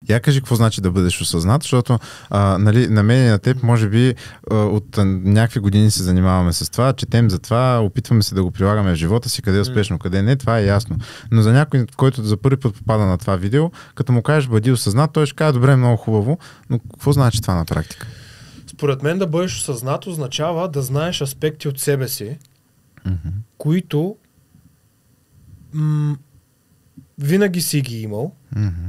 Я кажи какво значи да бъдеш осъзнат, защото нали, на мен и на теб, може би от някакви години се занимаваме с това, четем за това, опитваме се да го прилагаме в живота си, къде е успешно, къде не, това е ясно. Но за някой, който за първи път попада на това видео, като му кажеш бъди осъзнат, той ще каже добре, много хубаво, но какво значи това на практика? Според мен да бъдеш осъзнат означава да знаеш аспекти от себе си, които винаги си ги имал,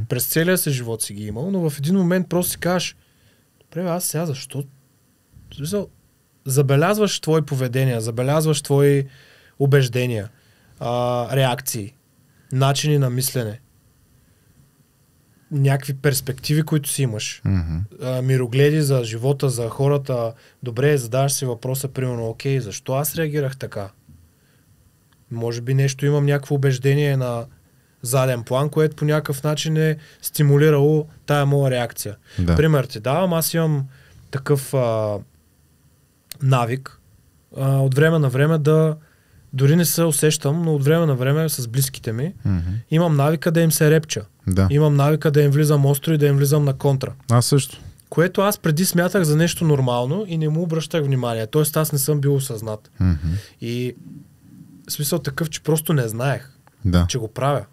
през целия си живот си ги имал, но в един момент просто си кажеш, добре, аз сега защо? Забелязваш твои поведения, забелязваш твои убеждения, реакции, начини на мислене, някакви перспективи, които си имаш, мирогледи за живота, за хората. Добре, задаваш си въпроса, примерно, окей, защо аз реагирах така? Може би нещо имам някакво убеждение на заден план, което по някакъв начин е стимулирало тая моя реакция. Да. Пример ти давам, аз имам такъв навик от време на време да, дори не се усещам, но от време на време с близките ми имам навика да им се репча. Да. Имам навика да им влизам остро и да им влизам на контра. Аз също. Което аз преди смятах за нещо нормално и не му обръщах внимание. Тоест аз не съм бил осъзнат. И в смисъл такъв, че просто не знаех, че го правя.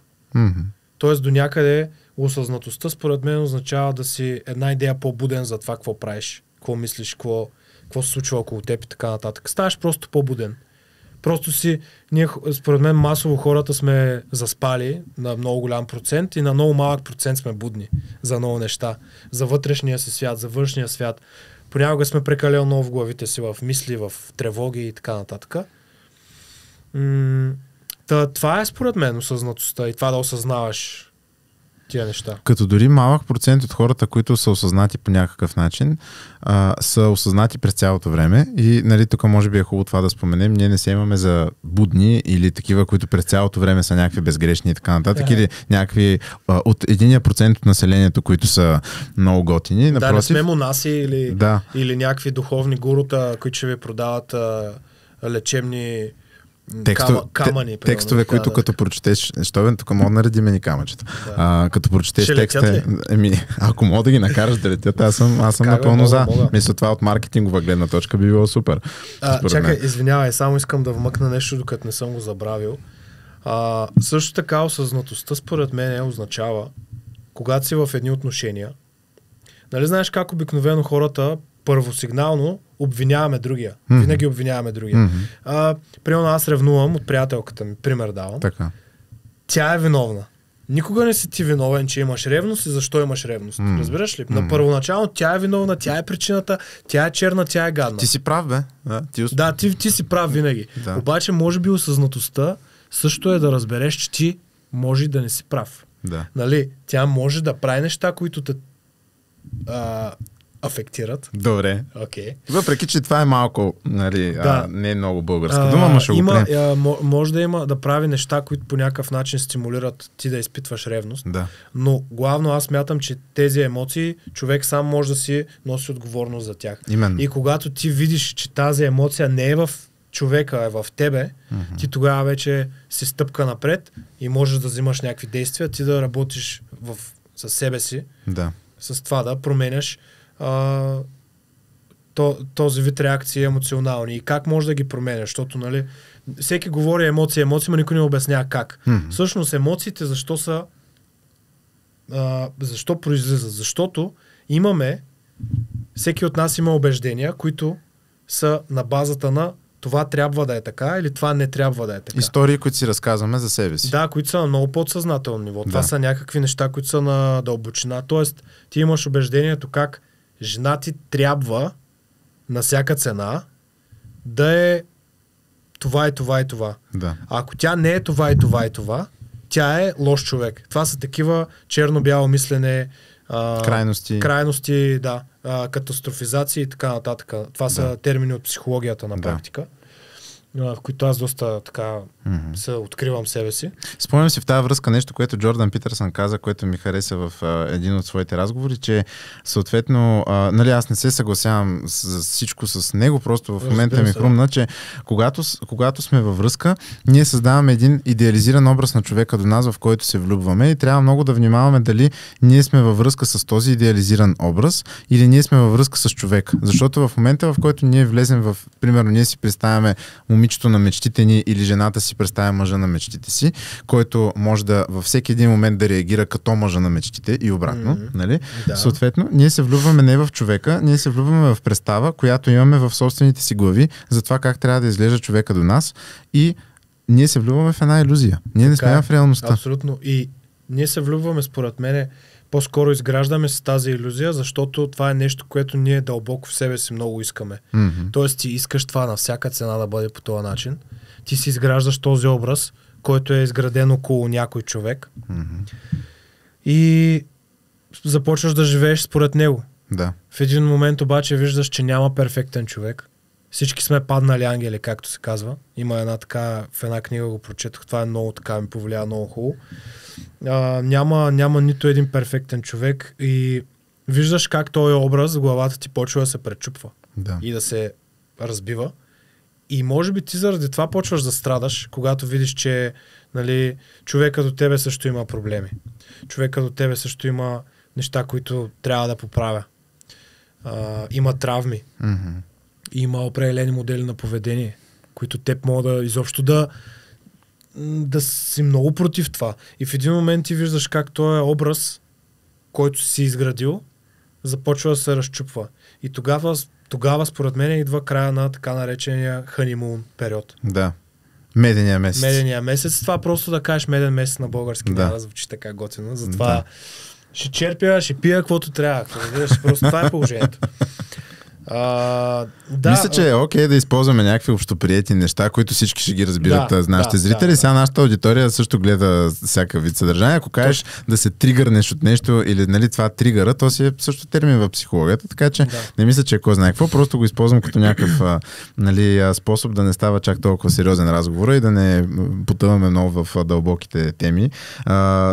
Тоест до някъде осъзнатостта според мен означава да си една идея по-буден за това какво правиш, какво мислиш, какво се случва около теб и така нататък. Ставаш просто по-буден. Просто си, ние според мен масово хората сме заспали на много голям процент и на много малък процент сме будни за много неща. За вътрешния си свят, за външния свят. Понякога сме прекалено много в главите си, в мисли, в тревоги и така нататък. Това е според мен осъзнатостта и това да осъзнаваш тия неща. Като дори малък процент от хората, които са осъзнати по някакъв начин, са осъзнати през цялото време и нали, тук може би е хубаво това да споменем, ние не се имаме за будни или такива, които през цялото време са някакви безгрешни и така нататък, или някакви от 1% от населението, които са много готини. Да, не сме монаси или някакви духовни гурута, които ще ви продават лечебни камъни. Текстове, които като прочетеш, тук мога да наредиме ни камъчета. Като прочетеш текста, ако мога да ги накараш да летят, аз съм напълно за. Мисля, това от маркетингова гледна точка би било супер. Чакай, извинявай, само искам да вмъкна нещо, докато не съм го забравил. Също така осъзнатостта според мен означава, когато си в едни отношения, нали знаеш как обикновено хората първосигнално обвиняваме другия. Винаги обвиняваме другия. Примерно аз ревнувам от приятелката ми, пример давам. Така. Тя е виновна. Никога не си ти виновен, че имаш ревност и защо имаш ревност. Разбираш ли? На първоначално тя е виновна, тя е причината, тя е черна, тя е гадна. Ти си прав, бе. Ти си прав винаги. Да. Обаче може би осъзнатостта също е да разбереш, че ти може да не си прав. Да. Нали? Тя може да прави неща, които те афектират. Добре. Okay. Въпреки, че това е малко, нали, не е много българска дума, но ще го прием. Може да прави неща, които по някакъв начин стимулират ти да изпитваш ревност. Да. Но главно аз смятам, че тези емоции човек сам може да си носи отговорност за тях. Именно. И когато ти видиш, че тази емоция не е в човека, е в тебе, ти тогава вече си стъпка напред и можеш да взимаш някакви действия, ти да работиш със себе си, с това да променяш този вид реакции емоционални и как може да ги променяш, защото нали, всеки говори емоции, но никой не обяснява как. Всъщност емоциите защо произлизат? Защото всеки от нас има убеждения, които са на базата на това трябва да е така или това не трябва да е така. Истории, които си разказваме за себе си. Да, които са на много подсъзнателно ниво. Това са някакви неща, които са на дълбочина. Тоест, ти имаш убеждението как жена ти трябва на всяка цена да е това и това и това. Да. А ако тя не е това и това и това, тя е лош човек. Това са такива черно-бяло мислене, крайности, катастрофизации и така нататък. Това са термини от психологията на практика. в които аз доста така се откривам себе си. Спомням си в тази връзка нещо, което Джордан Питърсън каза, което ми хареса в един от своите разговори, че съответно, нали, аз не се съгласявам с всичко с него, просто в момента ми хрумна, че когато сме във връзка, ние създаваме един идеализиран образ на човека до нас, в който се влюбваме и трябва много да внимаваме дали ние сме във връзка с този идеализиран образ или ние сме във връзка с човека. Защото в момента, в който ние влезем в, примерно, ние си представяме момичето на мечтите ни или жената си представя мъжа на мечтите си, който може да във всеки един момент да реагира като мъжа на мечтите и обратно, нали? Да. Съответно, ние се влюбваме не в човека, ние се влюбваме в представа, която имаме в собствените си глави за това как трябва да изглежда човека до нас и ние се влюбваме в една илюзия. Ние не сме в реалността. Абсолютно. И ние се влюбваме, според мене, по-скоро изграждаме с тази илюзия, защото това е нещо, което ние дълбоко в себе си много искаме. Тоест ти искаш това на всяка цена да бъде по този начин. Ти си изграждаш този образ, който е изграден около някой човек и започваш да живееш според него. Да. В един момент обаче виждаш, че няма перфектен човек. Всички сме паднали ангели, както се казва. Има една така, в една книга го прочетох, това е много така, ми повлия много хубаво. Няма нито един перфектен човек и виждаш как този образ, главата ти почва да се пречупва и да се разбива. И може би ти заради това почваш да страдаш, когато видиш, че, нали, човека до тебе също има проблеми. Човека до тебе също има неща, които трябва да поправя. Има травми. Има определени модели на поведение, които теб могат да изобщо да си много против това. И в един момент ти виждаш как този образ, който си изградил, започва да се разчупва. И тогава според мен идва края на така наречения ханимун период. Да. Медения месец. Медения месец. Това просто да кажеш меден месец на български няма да звучи така готино. Затова ще черпя, ще пия каквото трябва. Просто това е положението. Мисля, че е окей да използваме някакви общоприети неща, които всички ще ги разбират нашите зрители. Сега нашата аудитория също гледа всяка вид съдържание. Ако кажеш да се тригърнеш от нещо или, нали, това тригъра, то си е също термин в психологията, така че не мисля, че кой знае какво, просто го използвам като някакъв нали, способ да не става чак толкова сериозен разговор и да не потъваме много в дълбоките теми,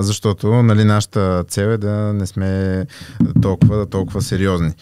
защото, нали, нашата цел е да не сме толкова сериозни.